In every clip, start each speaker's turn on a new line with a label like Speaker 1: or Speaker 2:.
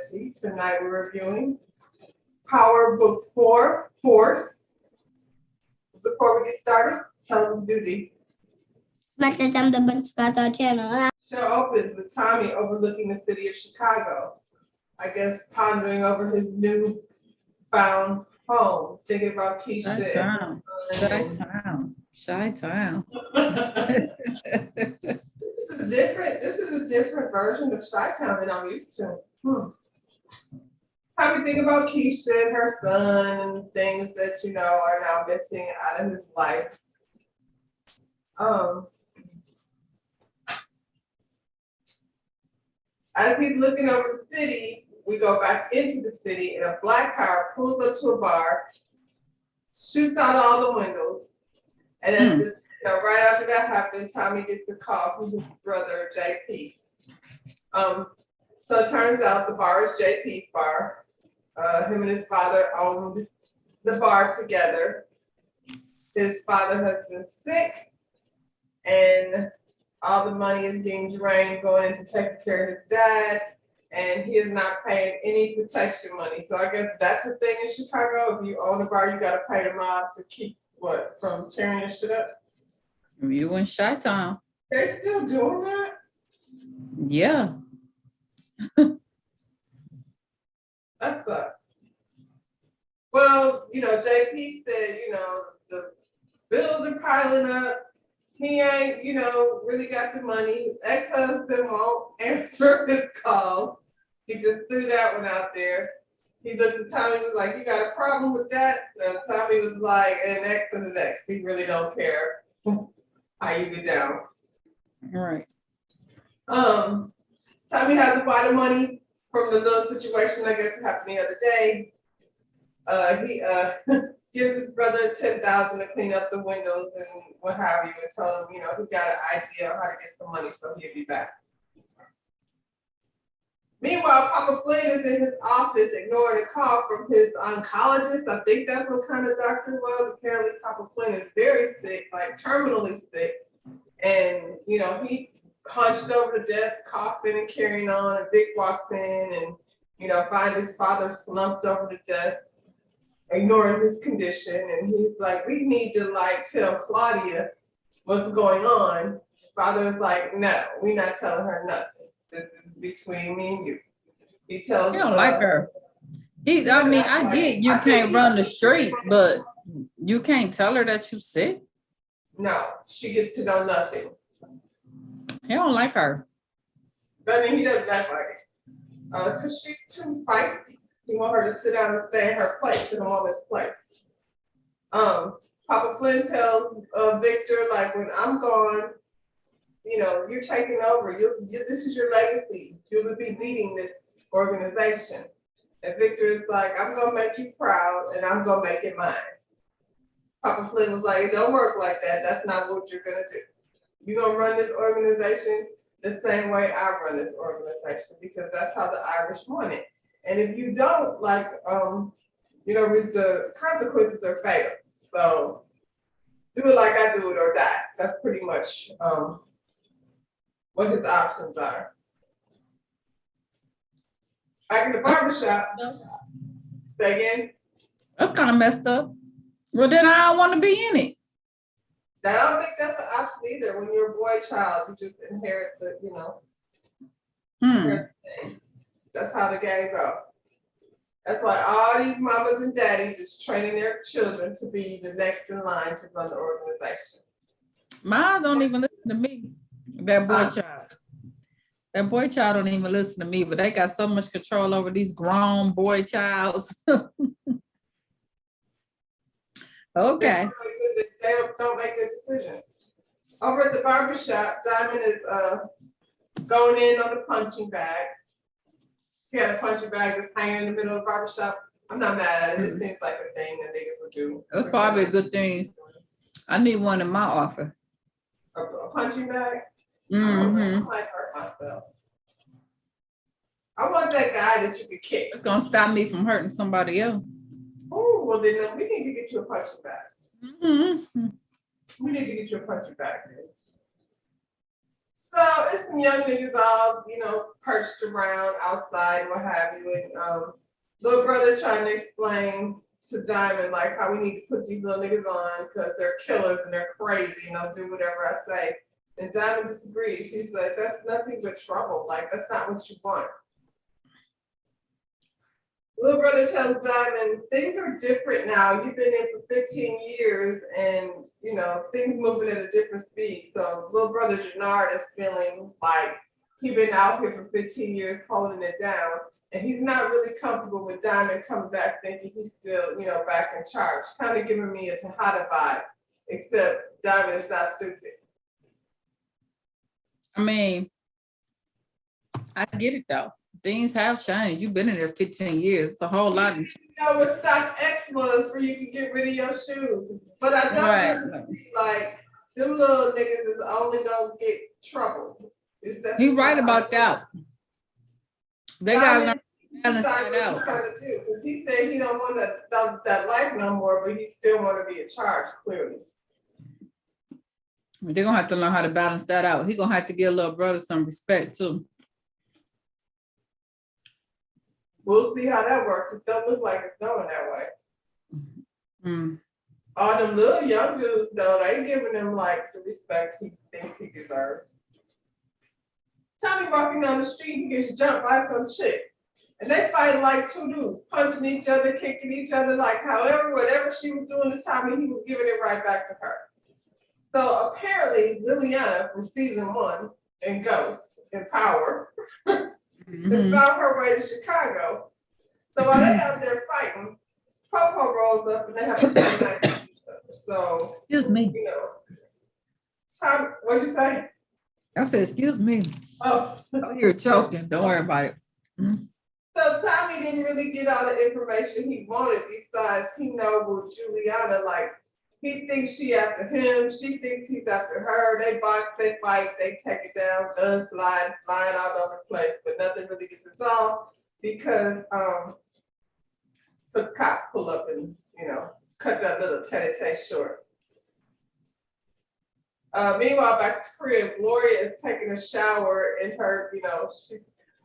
Speaker 1: Serenity. Tonight we're reviewing Power Book 4, Force. Before we get started, tell us duty.
Speaker 2: Matandang Banskata channel.
Speaker 1: Show opens with Tommy overlooking the city of Chicago. I guess pondering over his new found home, thinking about Keisha.
Speaker 3: Chi-town.
Speaker 1: This is a different version of Chi-Town than I'm used to. Time to think about Keisha and her son and things that are now missing out of his life. As he's looking over the city, we go back into the city and a black car pulls up to a bar, shoots out all the windows, and then right after that happened, Tommy gets a call from his brother JP. So it turns out the bar is JP's bar. Him and his father owned the bar together. His father has been sick, and all the money is being drained going into taking care of his dad, and he is not paying any protection money. So I guess that's a thing in Chicago. If you own a bar, you got to pay the mob to keep from tearing your shit up.
Speaker 3: You in Chi-town.
Speaker 1: They still doing that?
Speaker 3: Yeah.
Speaker 1: That sucks. Well, JP said, the bills are piling up. He ain't, really got the money. His ex-husband won't answer his calls. He just threw that one out there. He looked at Tommy and was like, "You got a problem with that?" And Tommy was like, "An X is an X. He really don't care how you get down."
Speaker 3: All right.
Speaker 1: Tommy has a lot of money from the little situation I guess happened the other day. He gives his brother $10,000 to clean up the windows and what have you, and told him, he got an idea on how to get some money, so he'll be back. Meanwhile, Papa Flynn is in his office ignoring a call from his oncologist. I think that's what kind of doctor it was. Apparently, Papa Flynn is very sick, like terminally sick. And, he hunched over the desk, coughing and carrying on. And Vic walks in and, finds his father slumped over the desk, ignoring his condition. And he's like, "We need to tell Claudia what's going on." Father is like, "No, we're not telling her nothing. This is between me and you." He tells
Speaker 3: He don't like her. I get you can't run the street, but you can't tell her that you sick.
Speaker 1: No, she gets to know nothing.
Speaker 3: He don't like her.
Speaker 1: He doesn't act like it. Because she's too feisty. He want her to sit down and stay in her place, in a woman's place. Papa Flynn tells Victor, when I'm gone, you're taking over. This is your legacy. You'll be leading this organization. And Victor is like, "I'm gonna make you proud, and I'm gonna make it mine." Papa Flynn was like, "It don't work like that. That's not what you're gonna do. You're gonna run this organization the same way I run this organization, because that's how the Irish want it. And if you don't, the consequences are fatal. So do it like I do it or die." That's pretty much what his options are. Back in the barbershop. Say again?
Speaker 3: That's kind of messed up. Well, then I don't want to be in it.
Speaker 1: I don't think that's an option either. When you're a boy child, you just inherit the, inherit the thing. That's how the game goes. That's why all these mamas and daddies is training their children to be the next in line to run the organization.
Speaker 3: Mine don't even listen to me. That boy child. That boy child don't even listen to me, but they got so much control over these grown boy childs. Okay.
Speaker 1: They don't make good decisions. Over at the barbershop, Diamond is going in on the punching bag. He had a punching bag just hanging in the middle of the barbershop. I'm not mad at it. It seems like a thing that niggas would do.
Speaker 3: That's probably a good thing. I need one in my office.
Speaker 1: A punching bag?
Speaker 3: Mm-hmm.
Speaker 1: I might hurt myself. I want that guy that you could kick.
Speaker 3: It's gonna stop me from hurting somebody else.
Speaker 1: Oh, well then we need to get you a punching bag.
Speaker 3: Mm-hmm.
Speaker 1: We need to get you a punching bag, dude. So it's some young niggas all, perched around outside, what have you. And little brother trying to explain to Diamond like how we need to put these little niggas on because they're killers and they're crazy and they'll do whatever I say. And Diamond disagrees. He's like, that's nothing but trouble. Like, that's not what you want. Little brother tells Diamond, things are different now. You've been in for 15 years and, things moving at a different speed. So little brother Jannard is feeling like he's been out here for 15 years holding it down. And he's not really comfortable with Diamond coming back thinking he's still, back in charge. Kind of giving me a Tejada vibe, except Diamond is not stupid.
Speaker 3: I mean, I get it though. Things have changed. You've been in there 15 years. It's a whole lot.
Speaker 1: You know what stock X was where you could get rid of your shoes. But I don't disagree, like them little niggas is only gonna get trouble.
Speaker 3: He's right about that. They gotta learn how to
Speaker 1: decide what
Speaker 3: out.
Speaker 1: he's trying to do. Because he said he don't want that life no more, but he still want to be in charge, clearly.
Speaker 3: They're gonna have to learn how to balance that out. He's gonna have to give little brother some respect too.
Speaker 1: We'll see how that works. It don't look like it's going that way.
Speaker 3: Mm.
Speaker 1: All them little young dudes, though, they ain't giving him like the respect he thinks he deserves. Tommy walking down the street, he gets jumped by some chick. And they fight like two dudes, punching each other, kicking each other, like whatever she was doing to Tommy, he was giving it right back to her. So apparently Liliana from season 1 in Ghost in Power is on her way to Chicago. So while they out there fighting, Popo rolls up and they have a night with each other. So
Speaker 3: Excuse me.
Speaker 1: Tommy, what'd you say?
Speaker 3: I said, excuse me.
Speaker 1: Oh,
Speaker 3: You're choking. Don't worry about it.
Speaker 1: So Tommy didn't really get all the information he wanted besides he know Juliana, like he thinks she after him, she thinks he's after her, they box, they fight, they take it down, guns flying all over the place, but nothing really gets resolved because cops pull up and, cut that little tete-a-tete short. Meanwhile, back to Korea, Gloria is taking a shower in her,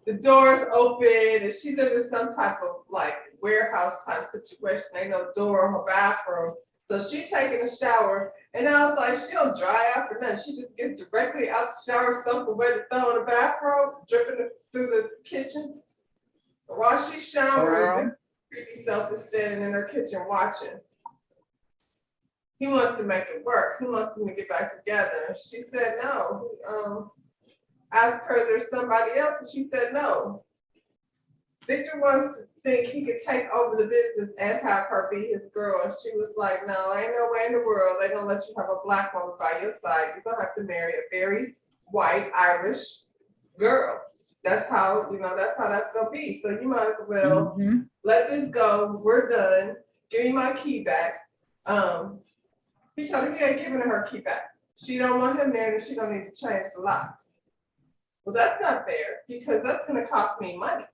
Speaker 1: the door's open and she's in some type of like warehouse type situation. Ain't no door in her bathroom. So she's taking a shower and I was like, she don't dry out for nothing. She just gets directly out the shower, soap and wet to throw in the bathroom, dripping through the kitchen. While she's showering, her creepy self is standing in her kitchen watching. He wants to make it work. He wants them to get back together. She said no. Asked her, there's somebody else, and she said no. Victor wants to think he could take over the business and have her be his girl. And she was like, no, ain't no way in the world they're gonna let you have a black woman by your side. You're gonna have to marry a very white Irish girl. That's how that's gonna be. So you might as well let this go. We're done. Give me my key back. He told her he ain't giving her key back. She don't want him there and she gonna need to change the locks. Well, that's not fair because that's going to cost me money.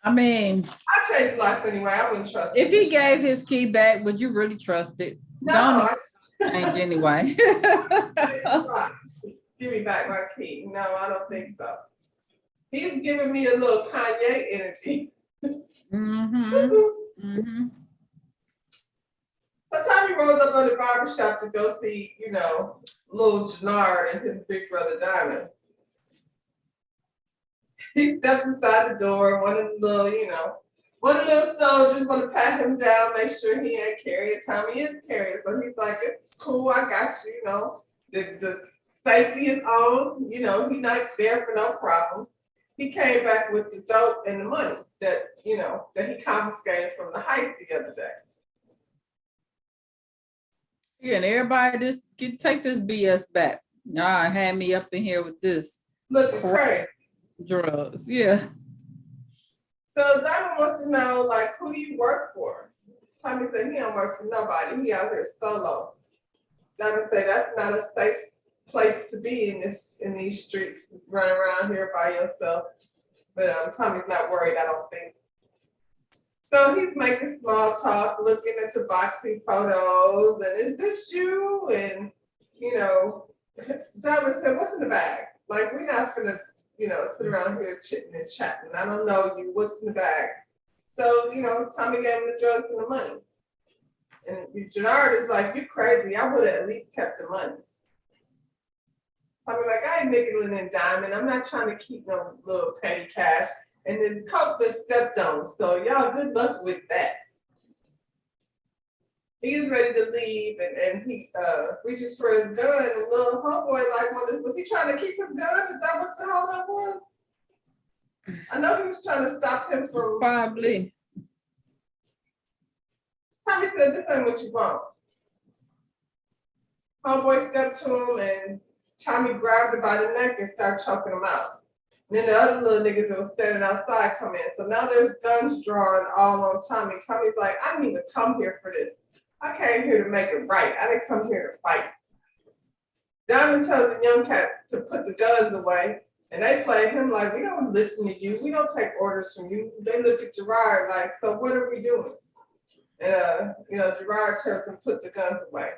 Speaker 3: I mean,
Speaker 1: I changed life anyway. I wouldn't trust
Speaker 3: if he gave his key back, would you really trust it?
Speaker 1: No.
Speaker 3: Don't change anyway.
Speaker 1: Give me back my key. No, I don't think so. He's giving me a little Kanye energy. So Tommy rolls up on the barbershop to go see, little Jannard and his big brother Diamond. He steps inside the door. One of the little soldiers want to pat him down, make sure he ain't carrying. Tommy is carrying, so he's like, "It's cool, I got you." The safety is on. He's not there for no problems. He came back with the dope and the money that he confiscated from the heist the other day.
Speaker 3: Yeah, and everybody just take this BS back. Y'all had me up in here with this.
Speaker 1: Looking crazy.
Speaker 3: Drugs, yeah.
Speaker 1: So Diamond wants to know, like, who do you work for? Tommy said he don't work for nobody. He out here solo. Diamond said that's not a safe place to be in these streets, running around here by yourself. But Tommy's not worried, I don't think. So he's making small talk, looking at the boxing photos, and is this you? And Diamond said, what's in the bag? Like, we're not gonna, sit around here chitting and chatting. I don't know you, what's in the bag? So, Tommy gave him the drugs and the money. And Jannard is like, you crazy, I would have at least kept the money. Tommy's like, I ain't nickel and diamond. I'm not trying to keep no little petty cash. And this coke been stepped on. So y'all good luck with that. He's ready to leave and he reaches for his gun and little homeboy like, was he trying to keep his gun? Is that what the hell that was? I know he was trying to stop him from.
Speaker 3: Probably.
Speaker 1: Tommy said, this ain't what you want. Homeboy stepped to him and Tommy grabbed him by the neck and started choking him out. And then the other little niggas that was standing outside come in. So now there's guns drawn all on Tommy. Tommy's like, I didn't even come here for this. I came here to make it right. I didn't come here to fight. Diamond tells the young cats to put the guns away. And they play him like, we don't listen to you. We don't take orders from you. They look at Gerard like, so what are we doing? And, Gerard tells him to put the guns away.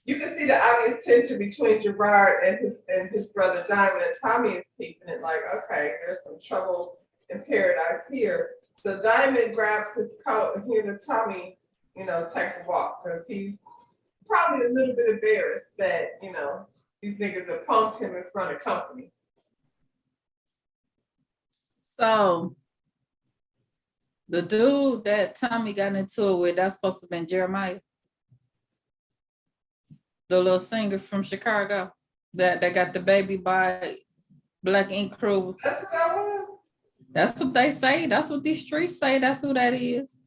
Speaker 1: You can see the obvious tension between Gerard and his brother Diamond, and Tommy is peeping it like, okay, there's some trouble in paradise here. So Diamond grabs his coat and he and Tommy, take a walk because he's probably a little bit embarrassed that, these niggas have punked him in front of company.
Speaker 3: So the dude that Tommy got into it with, that's supposed to have been Jeremiah. The little singer from Chicago that got the baby by Black Ink Crew.
Speaker 1: That's what that was?
Speaker 3: That's what they say. That's what these streets say. That's who that is.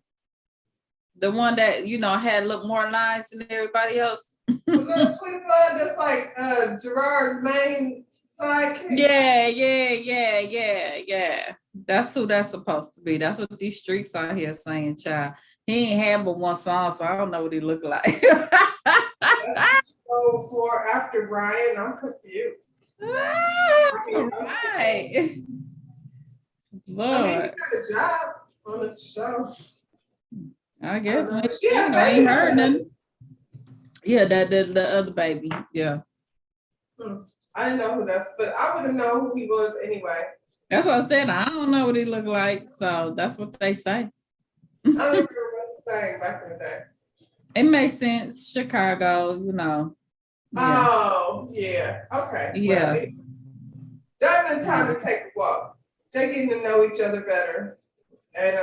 Speaker 3: The one that, had look more lines than everybody else.
Speaker 1: The little twin blood that's like Gerard's main sidekick.
Speaker 3: Yeah. That's who that's supposed to be. That's what these streets out here saying, child. He ain't had but one song, so I don't know what he look like.
Speaker 1: So before, after Brian, I'm confused.
Speaker 3: Right. Lord.
Speaker 1: I mean, he got a job on the show.
Speaker 3: I guess.
Speaker 1: Yeah,
Speaker 3: I ain't heard nothing. Yeah, the other baby. Yeah.
Speaker 1: I didn't know who that's, but I would have known who he was anyway.
Speaker 3: That's what I said. I don't know what he looked like, so that's what they say.
Speaker 1: I don't remember what he sang back in the day.
Speaker 3: It makes sense. Chicago, Yeah.
Speaker 1: Oh, yeah. Okay.
Speaker 3: Yeah.
Speaker 1: Well, Diamond and Tommy take a walk. They're getting to know each other better. And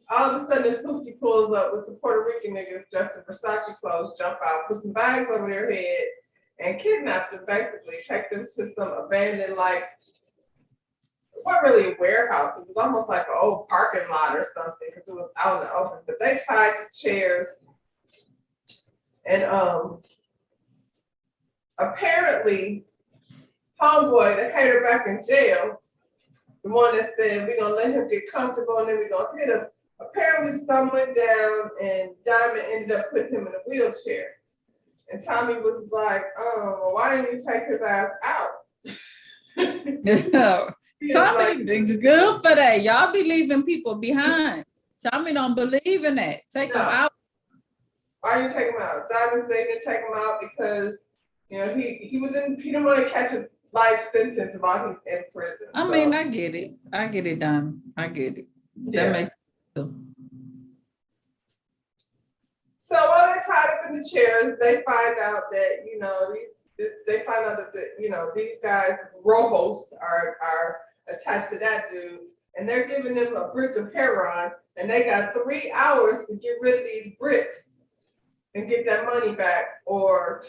Speaker 1: all of a sudden, this hoopty pulls up with some Puerto Rican niggas dressed in Versace clothes, jump out, put some bags over their head, and kidnap them, basically. Take them to some abandoned, like, it wasn't really a warehouse. It was almost like an old parking lot or something because it was out in the open. But they tied to chairs. And apparently, homeboy that had her back in jail, the one that said we're gonna let him get comfortable and then we're gonna hit him. Apparently, some went down and Diamond ended up putting him in a wheelchair. And Tommy was like, well, why didn't you take his ass out?
Speaker 3: Tommy is good for that. Y'all be leaving people behind. Tommy don't believe in that. Take them out.
Speaker 1: Why you take him out? Diamond said to take him out because he didn't want to catch a life sentence while he's in prison.
Speaker 3: I mean, I get it. I get it, Diamond. I get it. That makes sense.
Speaker 1: So while they're tied up in the chairs, they find out that these guys, Rojos, are attached to that dude, and they're giving them a brick of heroin, and they got 3 hours to get rid of these bricks and get that money back, or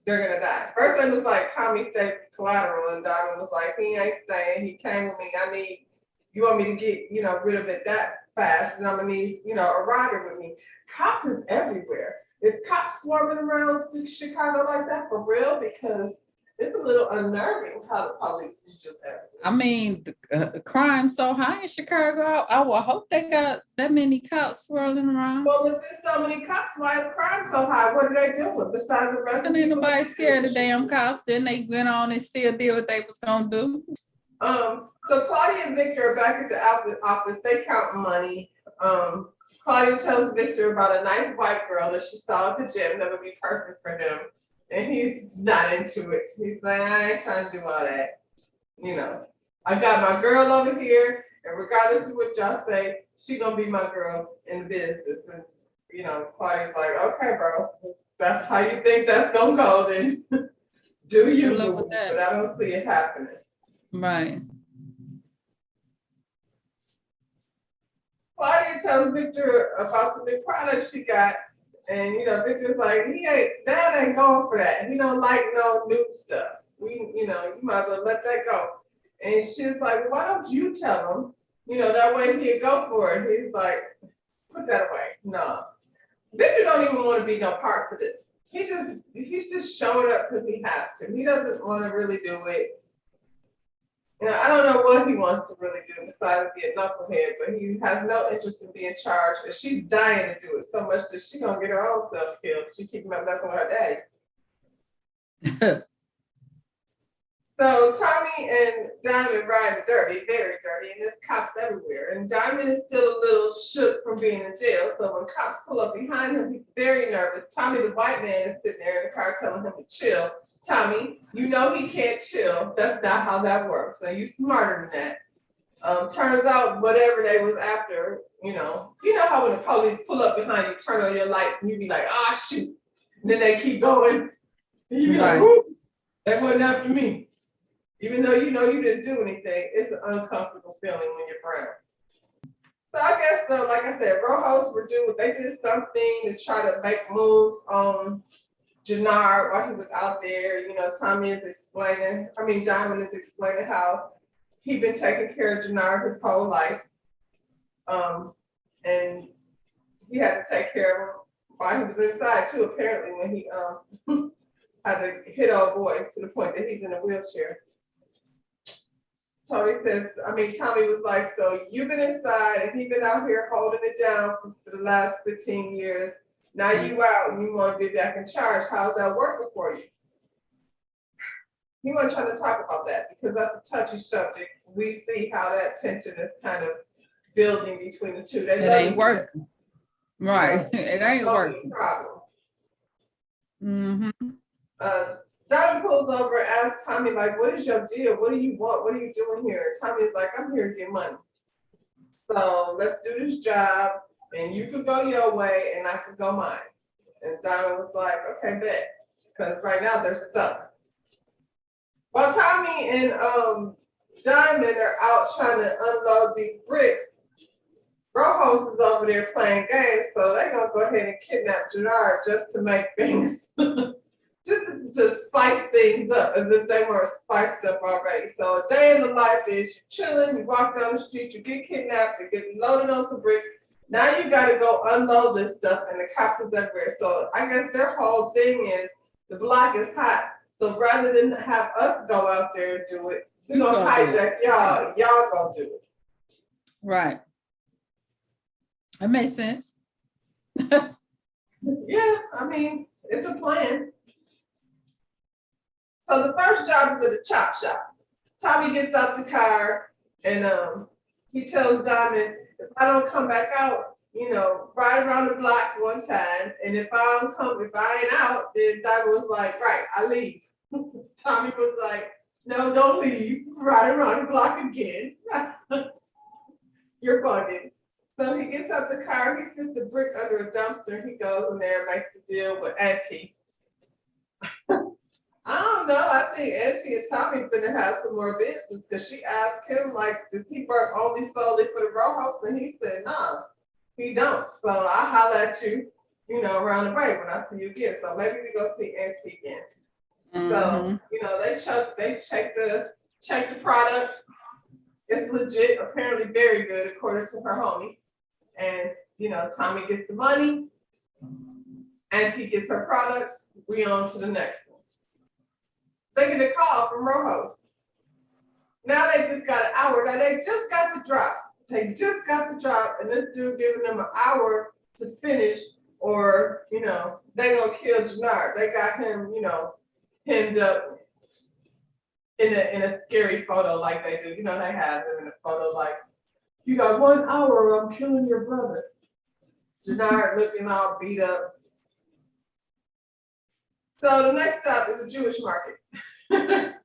Speaker 1: they're gonna die. First it was like Tommy stays collateral, and Diamond was like, he ain't staying. He came with me. You want me to get rid of it that fast, and I'm gonna need a rider with me. Cops is everywhere. Is cops swarming around Chicago like that for real? Because it's a little unnerving how the police is just everywhere.
Speaker 3: I mean, the crime so high in Chicago. I would hope they got that many cops swirling around.
Speaker 1: Well, if there's so many cops, why is crime so high? What are they doing besides arresting?
Speaker 3: Ain't nobody scared of damn cops. Then they went on and still did what they was gonna do.
Speaker 1: So Claudia and Victor are back at the office. They count money. Claudia tells Victor about a nice white girl that she saw at the gym that would be perfect for him. And he's not into it. He's like, I ain't trying to do all that. You know, I got my girl over here, and regardless of what y'all say, she gonna be my girl in the business. And you know, Claudia's like, okay, bro, that's how you think that's gonna go, then do you,
Speaker 3: Good luck
Speaker 1: boo.
Speaker 3: with that.
Speaker 1: But I don't see it happening.
Speaker 3: Right.
Speaker 1: Claudia tells Victor about the new product she got, and you know, Victor's like, Dad ain't going for that. He don't like no new stuff. You know, you might as well let that go. And she's like, well, why don't you tell him? You know, that way he'd go for it. He's like, put that away. No. Victor don't even want to be no part of this. He's just showing up because he has to. He doesn't want to really do it. You know, I don't know what he wants to really do besides be a knucklehead, but he has no interest in being charged. And she's dying to do it so much that she gonna get her own self killed. She keep messing with her daddy. So Tommy and Diamond riding dirty, very dirty, and there's cops everywhere. And Diamond is still a little shook from being in jail. So when cops pull up behind him, he's very nervous. Tommy, the white man, is sitting there in the car telling him to chill. Tommy, you know he can't chill. That's not how that works. So you smarter than that. Turns out whatever they was after, you know how when the police pull up behind you, turn on your lights, and you be like, ah, shoot. And then they keep going. And you be like, whoop, they wasn't after me. Even though you know you didn't do anything, it's an uncomfortable feeling when you're brown. So I guess though, like I said, Rojos were doing, they did something to try to make moves on Jannard while he was out there. You know, Diamond is explaining how he'd been taking care of Jannard his whole life. And he had to take care of him while he was inside too, apparently, when he had to hit old boy to the point that he's in a wheelchair. Tommy was like, so you've been inside and he's been out here holding it down for the last 15 years. Now you out and you want to be back in charge. How's that working for you? He wasn't trying to talk about that because that's a touchy subject. We see how that tension is kind of building between the two.
Speaker 3: It ain't working. Right. It ain't working.
Speaker 1: Problem.
Speaker 3: Mm-hmm.
Speaker 1: Diamond pulls over and asks Tommy, like, what is your deal? What do you want? What are you doing here? Tommy's like, I'm here to get money. So let's do this job and you could go your way and I could go mine. And Diamond was like, okay, bet. Because right now they're stuck. While Tommy and Diamond are out trying to unload these bricks, Rojos is over there playing games, so they're gonna go ahead and kidnap Jannard just to make things just to spice things up as if they weren't spiced up already. So a day in the life is you're chilling, you walk down the street, you get kidnapped, you get loaded on some bricks. Now you gotta go unload this stuff and the cops is everywhere. So I guess their whole thing is the block is hot. So rather than have us go out there and do it, we're gonna hijack y'all go do it.
Speaker 3: Right. That makes sense.
Speaker 1: Yeah, I mean, it's a plan. So the first job is at the chop shop. Tommy gets out the car and he tells Diamond, if I don't come back out, ride around the block one time, and if I ain't out, then Diamond was like, right, I leave. Tommy was like, no, don't leave. Ride around the block again. You're bugging. So he gets out the car, he sits the brick under a dumpster, he goes in there and makes the deal with Auntie. I don't know. I think Auntie and Tommy gonna have some more business because she asked him, like, does he work only solely for the Rojos? And he said, nah, he don't. So I'll holler at you, around the way when I see you again. So maybe we go see Auntie again. So, they check the product. It's legit, apparently very good, according to her homie. And, Tommy gets the money, Auntie gets her product, we on to the next one. They get a call from Rojos. Now they just got an hour. Now they just got the drop. They just got the drop, and this dude giving them an hour to finish, or they gonna kill Jannard. They got him, hemmed up in a scary photo like they do. They have him in a photo like, you got 1 hour or I'm killing your brother. Jannard looking all beat up. So the next stop is a Jewish market.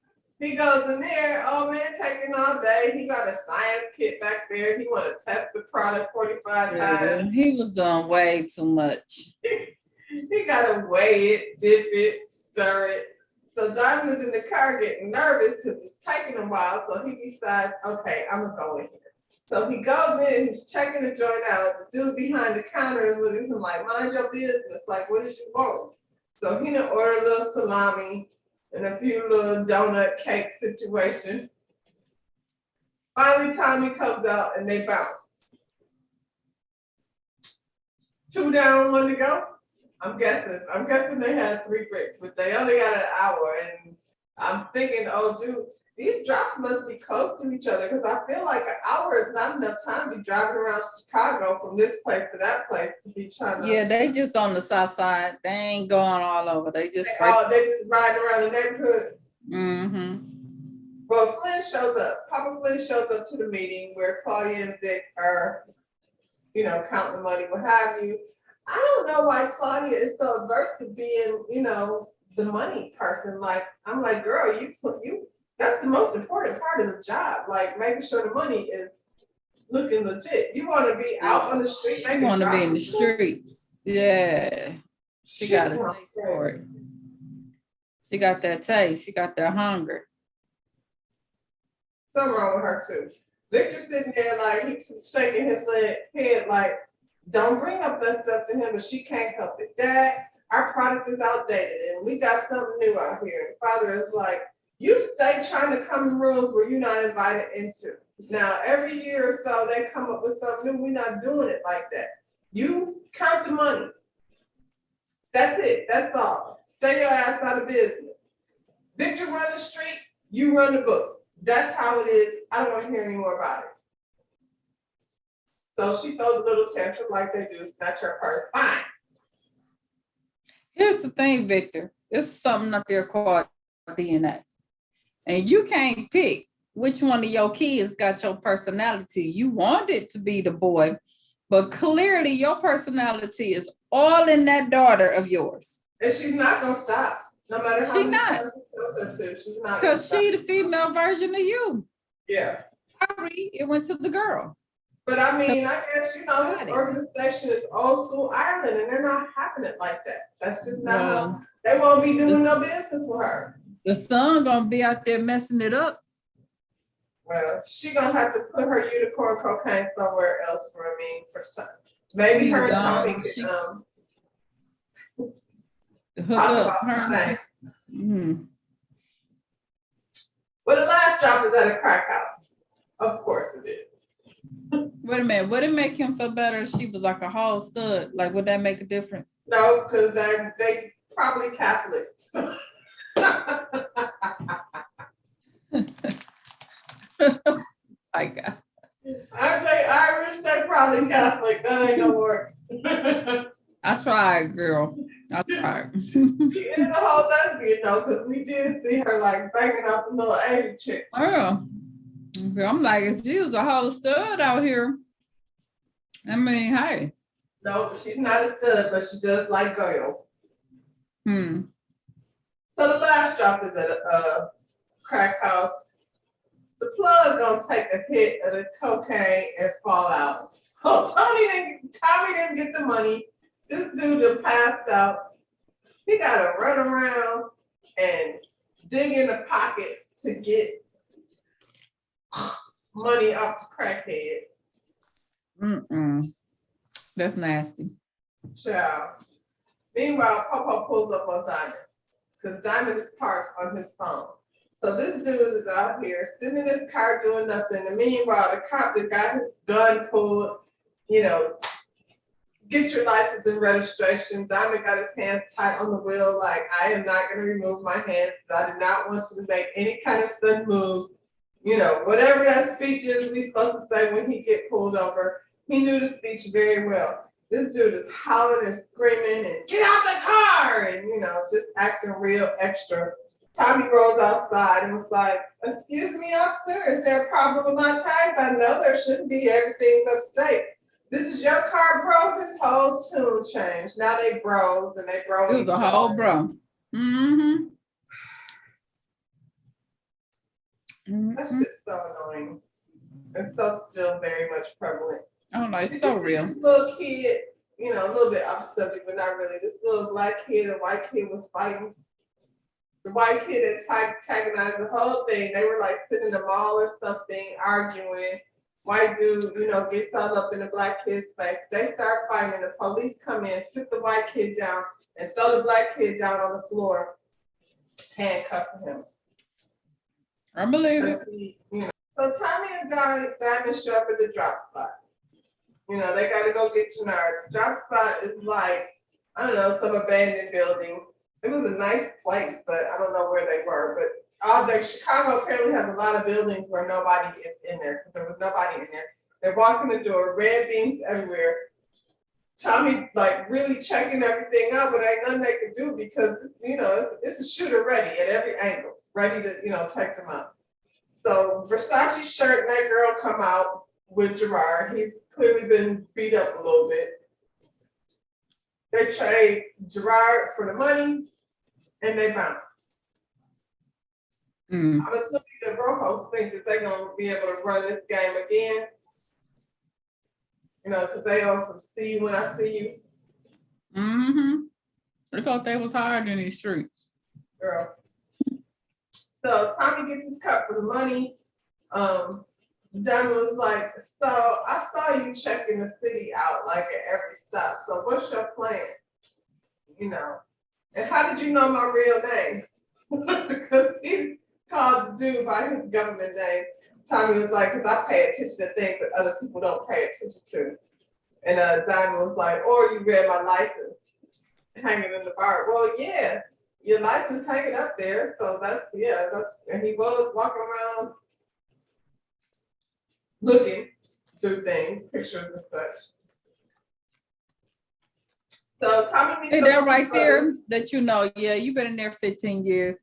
Speaker 1: He goes in there, oh man, taking all day. He got a science kit back there. He want to test the product 45 times.
Speaker 3: He was doing way too much.
Speaker 1: He got to weigh it, dip it, stir it. So Diamond is in the car getting nervous because it's taking a while. So he decides, okay, I'm going to go in here. So he goes in, he's checking the joint out. The dude behind the counter is looking at him like, mind your business. Like, what did you want? So he done ordered a little salami and a few little donut cake situation. Finally, Tommy comes out and they bounce. 2 down, 1 to go. I'm guessing they had 3 bricks, but they only got an hour. And I'm thinking, oh, dude, these drops must be close to each other because I feel like an hour is not enough time to be driving around Chicago from this place to that place to be trying to.
Speaker 3: Yeah, they just on the south side. They ain't going all over. They just
Speaker 1: they just riding around the neighborhood.
Speaker 3: Mm-hmm.
Speaker 1: Well, Flynn shows up. Papa Flynn shows up to the meeting where Claudia and Vic are, counting the money, what have you. I don't know why Claudia is so averse to being, the money person. Like, I'm like, girl, you that's the most important part of the job. Like, making sure the money is looking legit. You want to be out on the street.
Speaker 3: She want to be in the streets. Yeah. She got a taste for it. She got that taste. She got that hunger.
Speaker 1: Something wrong with her too. Victor's sitting there like he's shaking his head like, don't bring up that stuff to him, but she can't help it. Dad, our product is outdated and we got something new out here. And father is like, you stay trying to come in rooms where you're not invited into. Now, every year or so, they come up with something new. We're not doing it like that. You count the money. That's it. That's all. Stay your ass out of business. Victor run the street, you run the book. That's how it is. I don't want to hear any more about it. So she throws a little tantrum like they do, snatch her purse. Fine.
Speaker 3: Here's the thing, Victor. It's something up there called DNA. And you can't pick which one of your kids got your personality. You want it to be the boy, but clearly your personality is all in that daughter of yours.
Speaker 1: And she's not going to stop. No matter how
Speaker 3: she's not.
Speaker 1: She's not.
Speaker 3: Because she the female version of you.
Speaker 1: Yeah.
Speaker 3: Sorry, it went to the girl.
Speaker 1: But I mean, I guess, this organization is old school Ireland and they're not having it like that. That's just not how, they won't be doing no business with her.
Speaker 3: The son gonna be out there messing it up.
Speaker 1: Well, she gonna have to put her unicorn cocaine somewhere else for some. Maybe her and Tommy can talk about something.
Speaker 3: Mm-hmm.
Speaker 1: Well, the last drop is at a crack house. Of course it is.
Speaker 3: Wait a minute, would it make him feel better if she was like a whole stud? Like, would that make a difference?
Speaker 1: No, because they probably Catholics.
Speaker 3: My God.
Speaker 1: Aren't they Irish? They're probably Catholic. That ain't no work.
Speaker 3: I tried, girl. I tried.
Speaker 1: She is a whole lesbian though, because we did see her like banging out the little Asian chick.
Speaker 3: Oh. I'm like, if she was a whole stud out here, I mean, hey.
Speaker 1: No, she's not a stud, but she does like girls. So the last drop is at a crack house. The plug gonna take a hit of the cocaine and fall out. So Tommy didn't get the money. This dude done passed out. He gotta run around and dig in the pockets to get money off the crackhead.
Speaker 3: That's nasty.
Speaker 1: Child. Meanwhile, Popo pulls up on Diamond because Diamond is parked on his phone. So this dude is out here sitting in his car doing nothing. And meanwhile, the cop that got his gun pulled, get your license and registration. Diamond got his hands tight on the wheel, like, I am not going to remove my hands. I do not want you to make any kind of sudden moves. Whatever that speech is we supposed to say when he get pulled over. He knew the speech very well. This dude is hollering and screaming and get out the car and, just acting real extra. Tommy rolls outside and was like, excuse me, officer, is there a problem with my tag? I know there shouldn't be. Everything's up to date. This is your car, bro? His whole tune changed. Now they bros and they bro.
Speaker 3: It was a whole bro. Mm-hmm.
Speaker 1: That's
Speaker 3: Mm-hmm.
Speaker 1: just so annoying. It's so still very much prevalent.
Speaker 3: Oh no, it's
Speaker 1: Did
Speaker 3: so
Speaker 1: you see
Speaker 3: real.
Speaker 1: this little kid, a little bit off subject, but not really. This little black kid and white kid was fighting. The white kid antagonized the whole thing. They were like sitting in the mall or something, arguing. White dude, gets all up in the black kid's face. They start fighting. The police come in, sit the white kid down, and throw the black kid down on the floor, handcuffing him.
Speaker 3: I believe it.
Speaker 1: So Tommy and Diamond show up at the drop spot. They gotta go get Jannard. The drop spot is like, I don't know, some abandoned building. It was a nice place, but I don't know where they were. But Chicago apparently has a lot of buildings where nobody is in there because there was nobody in there. They're walking the door, red beams everywhere. Tommy's like really checking everything out, but ain't nothing they can do because it's a shooter ready at every angle, ready to take them out. So Versace shirt and that girl come out with Gerard. He's clearly been beat up a little bit. They trade Gerard for the money and they bounce.
Speaker 3: Mm.
Speaker 1: I'm assuming the Rojos think that they're gonna be able to run this game again. Because they on some see you when I see you.
Speaker 3: Mm-hmm. They thought they was hard in these streets.
Speaker 1: Girl. So Tommy gets his cut for the money. Diamond was like, so I saw you checking the city out like at every stop. So what's your plan? And how did you know my real name? Because he called the dude by his government name. Tommy was like, because I pay attention to things that other people don't pay attention to. And Diamond was like, or you read my license hanging in the bar. Well, yeah, your license hanging up there. So and he was walking around looking through things, pictures and such. So Tommy meets
Speaker 3: Hey,
Speaker 1: up
Speaker 3: that
Speaker 1: with
Speaker 3: right
Speaker 1: his
Speaker 3: there that you've been in there 15 years.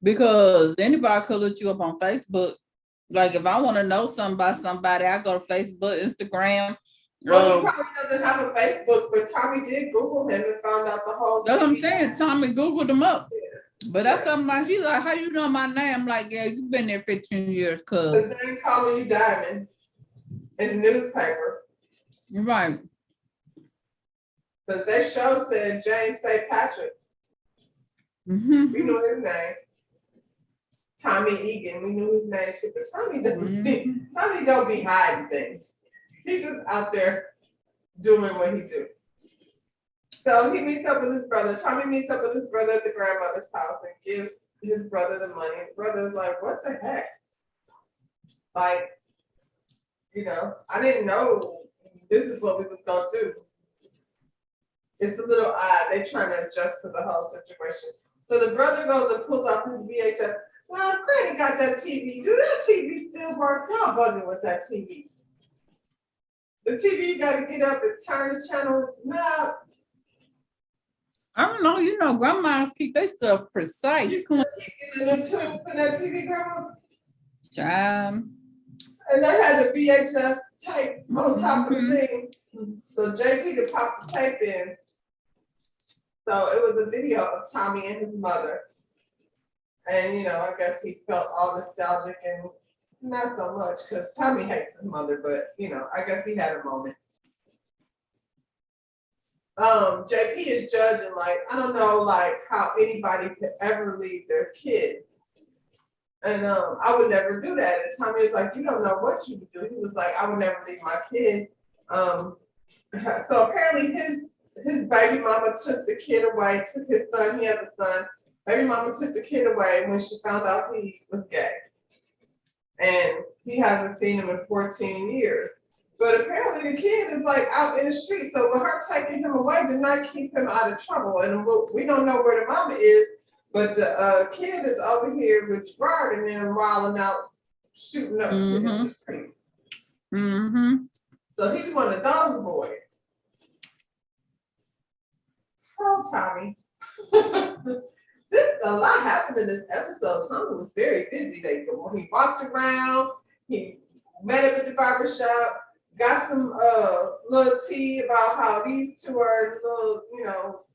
Speaker 3: Because anybody could look you up on Facebook. Like if I want to know something about somebody, I go to Facebook, Instagram.
Speaker 1: Well, he probably doesn't have a Facebook, but Tommy did Google him and found out the whole
Speaker 3: That's what I'm
Speaker 1: story.
Speaker 3: saying. Tommy Googled him up.
Speaker 1: Yeah.
Speaker 3: But that's something like, he's like, how you know my name? I'm like, yeah, you've been there 15 years, cuz.
Speaker 1: Because they ain't calling you Diamond in the newspaper.
Speaker 3: You're right.
Speaker 1: Because that show said James St. Patrick.
Speaker 3: Mm-hmm.
Speaker 1: We knew his name. Tommy Egan, we knew his name too. But Tommy doesn't Tommy don't be hiding things. He's just out there doing what he do. So he meets up with his brother. Tommy meets up with his brother at the grandmother's house and gives his brother the money. His brother's like, what the heck? Like, I didn't know this is what we was gonna do. It's a little odd. They trying to adjust to the whole situation. So the brother goes and pulls out his VHS. Well, Granny got that TV. Do that TV still work? Y'all bugging with that TV. The TV, you gotta get up and turn the channel. Now,
Speaker 3: I don't know, grandmas keep their stuff precise.
Speaker 1: you can keep getting the tube for that TV, grandma.
Speaker 3: Child.
Speaker 1: And they had the VHS tape on top of the thing. So JP to pop the tape in. So it was a video of Tommy and his mother. And, I guess he felt all nostalgic and not so much because Tommy hates his mother, but, I guess he had a moment. JP is judging, like, I don't know, like, how anybody could ever leave their kid. And I would never do that. And Tommy was like, you don't know what you would do. He was like, I would never leave my kid. So apparently his baby mama took the kid away, took his son, he had a son. Baby mama took the kid away when she found out he was gay. And he hasn't seen him in 14 years. But apparently the kid is like out in the street. So with her taking him away did not keep him out of trouble. And we don't know where the mama is, but the kid is over here with Gerard and them wilding out, shooting up shit in the street.
Speaker 3: Mm-hmm.
Speaker 1: So he's one of those boys. Oh, Tommy. A lot happened in this episode. Tommy was very busy. He walked around, he met him at the barbershop, got some little tea about how these two are little,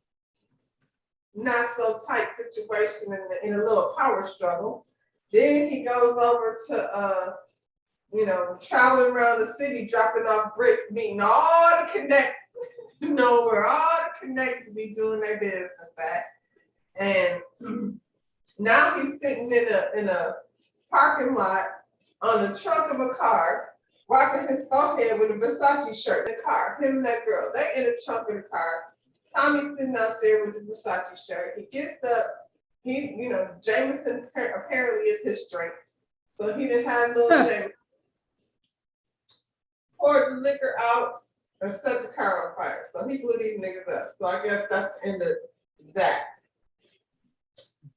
Speaker 1: not so tight situation in a little power struggle. Then he goes over to traveling around the city, dropping off bricks, meeting all the connects, where all the connects be doing their business at. And now he's sitting in a parking lot on the trunk of a car, wiping his forehead with a Versace shirt in the car. Him and that girl, they in the trunk of the car. Tommy's sitting out there with the Versace shirt. He gets up. Jameson apparently is his drink. So he didn't have little Jameson. Poured the liquor out and set the car on fire. So he blew these niggas up. So I guess that's the end of that.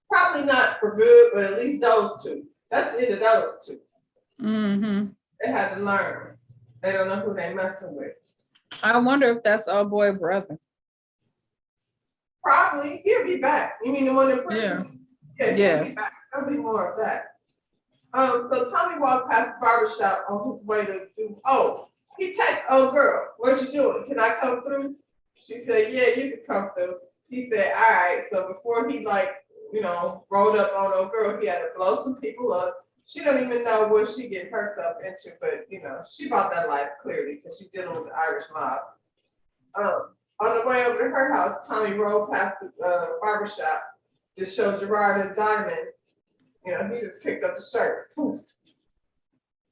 Speaker 1: Probably not for good, but at least those two. That's the end of those two.
Speaker 3: Mm-hmm.
Speaker 1: They had to learn. They don't know who they messing with.
Speaker 3: I wonder if that's our boy brother.
Speaker 1: Probably. He'll be back. You mean the one in prison? Yeah. He'll be back. There'll be more of that. So Tommy walked past the barbershop on his way to do, he texted, "Oh girl, what you doing? Can I come through?" She said, "Yeah, you can come through." He said, "All right." So before he rolled up on old girl, he had to blow some people up. She don't even know what she getting herself into, but she bought that life clearly because she dealing with the Irish mob. On the way over to her house, Tommy rolled past the barbershop to show Gerard and Diamond. He just picked up the shirt. Poof.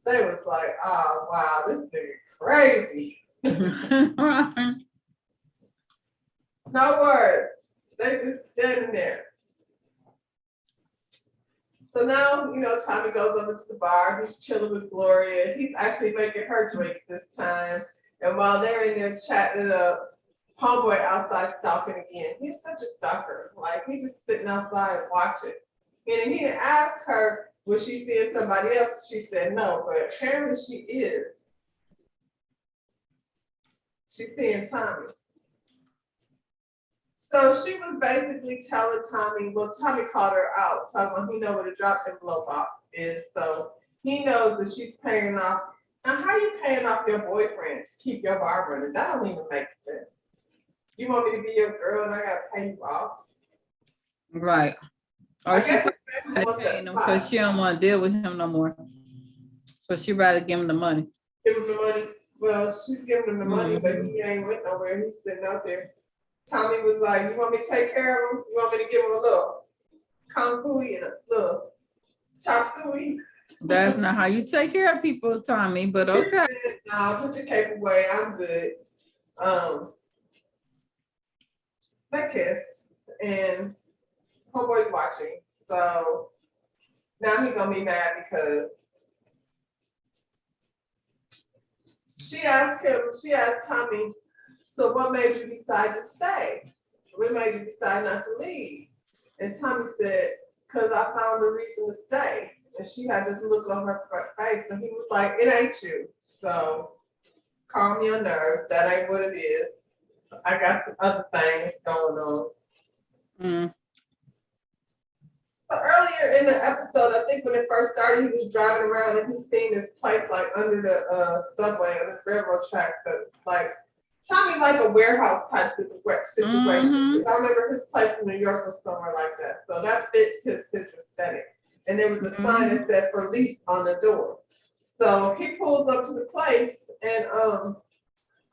Speaker 1: They was like, "Oh wow, this nigga crazy." No words. They just standing there. So now, Tommy goes over to the bar. He's chilling with Gloria. He's actually making her drink this time. And while they're in there chatting it up, homeboy outside stalking again. He's such a stalker. Like, he's just sitting outside watching. And he didn't ask her, was she seeing somebody else? She said no, but apparently she is. She's seeing Tommy. So she was basically telling Tommy, Tommy called her out, talking about he know what a drop envelope off is. So he knows that she's paying off. Now, how are you paying off your boyfriend to keep your bar running? That don't even make sense. You want me to be your girl and I gotta pay you off?
Speaker 3: Right. Or she paying him because she don't want to deal with him no more. So she rather give him the money.
Speaker 1: Give him the money. Well, she's giving him the money, but he ain't went nowhere. He's sitting out there. Tommy was like, "You want me to take care of him? You want me to give him a little kung fu and a little chop suey?"
Speaker 3: That's not how you take care of people, Tommy, but okay.
Speaker 1: "No, put your cape away. I'm good." They kiss, and homeboy's watching. So now he's gonna be mad because she asked Tommy, "So what made you decide to stay? What made you decide not to leave?" And Tommy said, "Because I found a reason to stay." And she had this look on her face, and he was like, "It ain't you. So calm your nerves. That ain't what it is. I got some other things going on."
Speaker 3: Mm.
Speaker 1: So earlier in the episode, I think when it first started, he was driving around and he's seen this place like under the subway on the railroad tracks. But it's like Tommy like a warehouse type situation.
Speaker 3: Mm-hmm.
Speaker 1: I remember his place in New York was somewhere like that. So that fits his aesthetic. And there was a sign that said "for lease" on the door. So he pulls up to the place and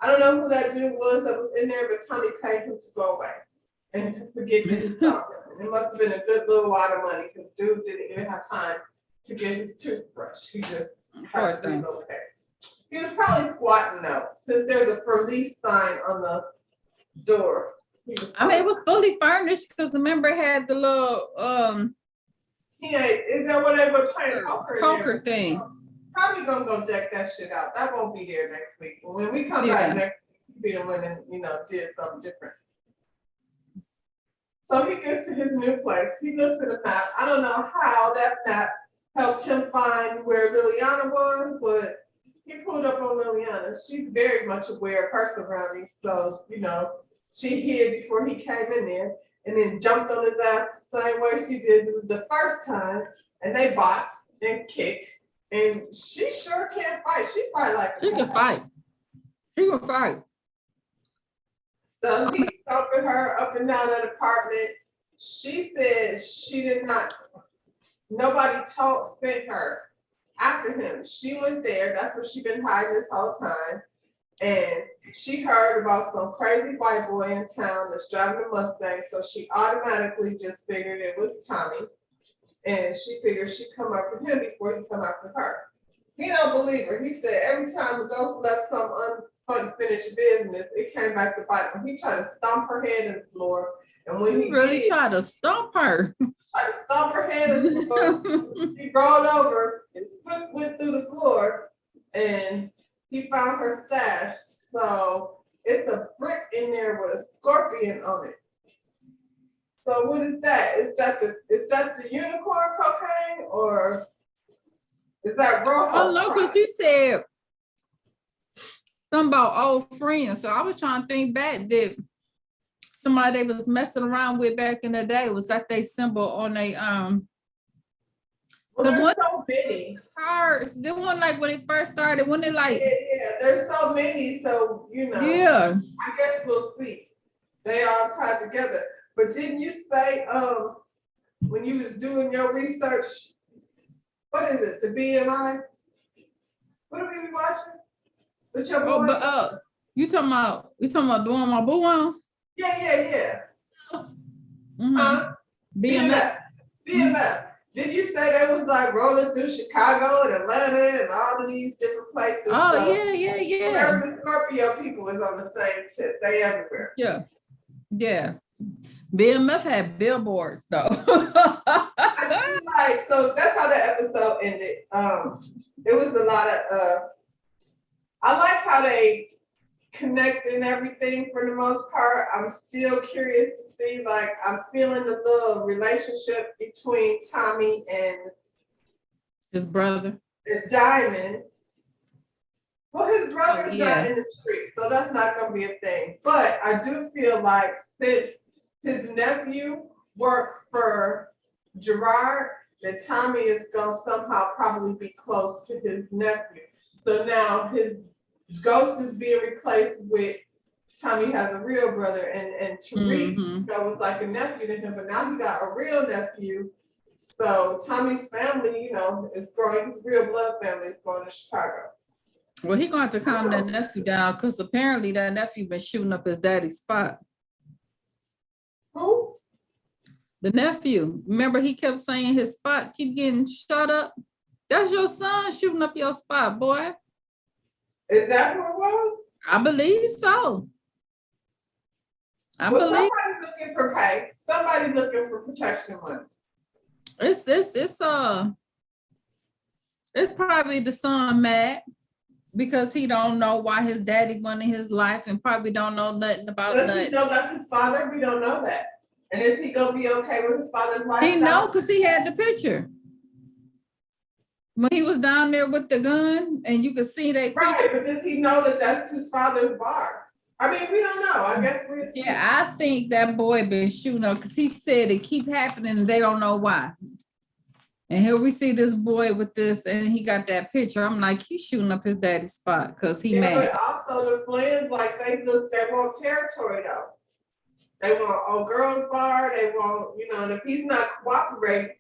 Speaker 1: I don't know who that dude was that was in there, but Tommy paid him to go away and to forget that he saw him. And it must have been a good little wad of money because dude didn't even have time to get his toothbrush. He just had to relocate. He was probably squatting though, since there's a "for lease" sign on the door.
Speaker 3: It was fully furnished because remember it had the little
Speaker 1: is that what they were playing
Speaker 3: poker thing?
Speaker 1: Tommy gonna go deck that shit out. That won't be there next week. When we come back next week, be the one and did something different. So he gets to his new place. He looks at a map. I don't know how that map helped him find where Liliana was, but he pulled up on Liliana. She's very much aware of her surroundings. So, she hid before he came in there and then jumped on his ass the same way she did the first time. And they box and kick. And she sure can't fight. She fight like
Speaker 3: She can fight. She can fight.
Speaker 1: So he's stomping her up and down that apartment. she said she did not, nobody sent her after him. She went there, that's what she been hiding this whole time. And she heard about some crazy white boy in town that's driving a Mustang, so she automatically just figured it was Tommy. And she figured she'd come after him before he come after her. He don't believe her. He said every time the ghost left some unfinished business, it came back to bite him. He tried to stomp her head in the floor. And when he
Speaker 3: really
Speaker 1: did,
Speaker 3: tried to stomp her.
Speaker 1: tried to stomp her head in the floor, he rolled over, his foot went through the floor, and he found her stash. So it's a brick in there with a scorpion on it. So what is that? Is that the unicorn cocaine, or is that Rojo?
Speaker 3: Oh, no, because he said something about old friends. So I was trying to think back that somebody they was messing around with back in the day was that they symbol on a
Speaker 1: Well, there's so many
Speaker 3: cars. They weren't like when it first started, when it like
Speaker 1: yeah, there's so many, so
Speaker 3: yeah.
Speaker 1: I guess we'll see. They all tied together. But didn't you say when you was doing your research, what is it, the BMI? What are we be watching? With your boy?
Speaker 3: Oh, but you talking about doing my boo on?
Speaker 1: Yeah.
Speaker 3: Mm-hmm.
Speaker 1: Huh?
Speaker 3: BMF.
Speaker 1: BMF. Did you say they was like rolling through Chicago and Atlanta and all of these different places?
Speaker 3: Oh,
Speaker 1: So
Speaker 3: yeah.
Speaker 1: wherever the Scorpio people is on the same tip, they everywhere.
Speaker 3: Yeah. BMF had billboards though.
Speaker 1: I feel like, so that's how the episode ended. It was a lot of I like how they connect and everything for the most part. I'm still curious to see, like, I'm feeling the little relationship between Tommy and
Speaker 3: His brother.
Speaker 1: Diamond. Well, his brother's
Speaker 3: yeah.
Speaker 1: not in the street, so that's not gonna be a thing. But I do feel like since his nephew worked for Gerard, that Tommy is gonna somehow probably be close to his nephew. So now his ghost is being replaced with Tommy has a real brother, and Tariq that was like a nephew to him, but now he got a real nephew. So Tommy's family, is growing. His real blood family is going to Chicago.
Speaker 3: Well, he going to calm that nephew down because apparently that nephew been shooting up his daddy's spot.
Speaker 1: Who?
Speaker 3: The nephew. Remember, he kept saying his spot keep getting shot up. That's your son shooting up your spot, boy.
Speaker 1: Is that who it was?
Speaker 3: I believe so.
Speaker 1: Somebody's looking for pay. Somebody's looking for protection money.
Speaker 3: It's probably the son mad because he don't know why his daddy won in his life and probably don't know nothing about
Speaker 1: Does
Speaker 3: nothing.
Speaker 1: he know that's his father? We don't know that. And is he gonna be okay with his father's life?
Speaker 3: He know because he had the picture. When he was down there with the gun and you could see that
Speaker 1: right,
Speaker 3: picture.
Speaker 1: but does he know that that's his father's bar? I mean, we don't know. I guess we're
Speaker 3: Yeah, I think that boy been shooting up because he said it keep happening and they don't know why. And here we see this boy with this and he got that picture. I'm like, he's shooting up his daddy's spot because he mad.
Speaker 1: But also the Flins, like they want territory though. They want old girls bar, they want, and if he's not cooperating,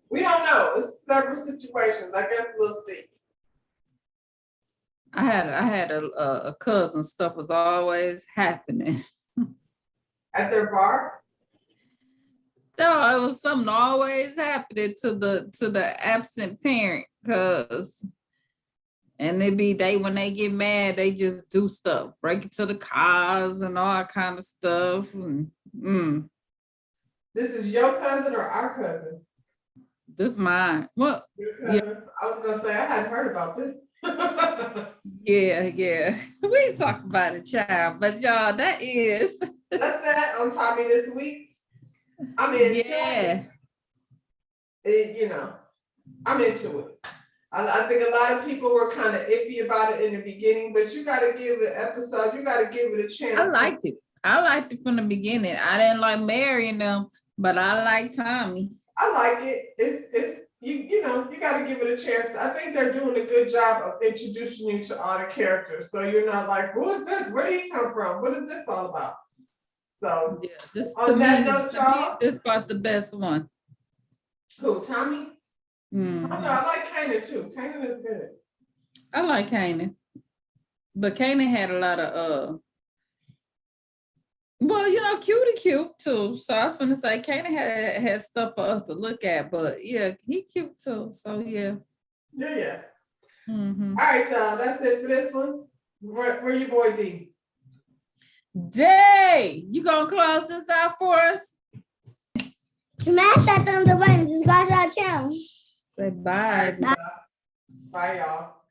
Speaker 1: we don't know. It's several situations. I guess we'll see.
Speaker 3: I had a cousin, stuff was always happening.
Speaker 1: At their bar?
Speaker 3: No, it was something always happening to the absent parent, and when they get mad, they just do stuff, break into the cars and all kind of stuff.
Speaker 1: This is your cousin or our cousin?
Speaker 3: This mine. Well,
Speaker 1: your cousin. Yeah. I was gonna say I hadn't heard about this.
Speaker 3: yeah. We talk about it, child, but y'all, that's
Speaker 1: that on Tommy this week. I'm into
Speaker 3: it.
Speaker 1: I'm into it. I think a lot of people were kind of iffy about it in the beginning, but you got to give it an episode. You got to give it a chance.
Speaker 3: I liked it from the beginning. I didn't like marrying them, but I like Tommy.
Speaker 1: I like it. It's you got to give it a chance. I think they're doing a good job of introducing you to all the characters, so you're not like, who is this? Where did he come from? What is this all about? So,
Speaker 3: Yeah, this
Speaker 1: On that note,
Speaker 3: to me,
Speaker 1: y'all.
Speaker 3: this about the best one.
Speaker 1: who, Tommy? I
Speaker 3: Mhm.
Speaker 1: know, I like Kanan too. Kanan is good.
Speaker 3: I like Kanan, but Kanan had a lot of well, you know, cutie cute too. So I was gonna say Kanan had stuff for us to look at, but yeah, he cute too. So yeah.
Speaker 1: Yeah.
Speaker 3: Mm-hmm.
Speaker 1: All right, y'all. That's it for this one. Where your boy D?
Speaker 3: Day, you gonna close this out for us?
Speaker 2: Smash that thumbs up button. Subscribe to our channel.
Speaker 3: Say
Speaker 1: All
Speaker 3: bye.
Speaker 1: right, y'all. Bye, y'all.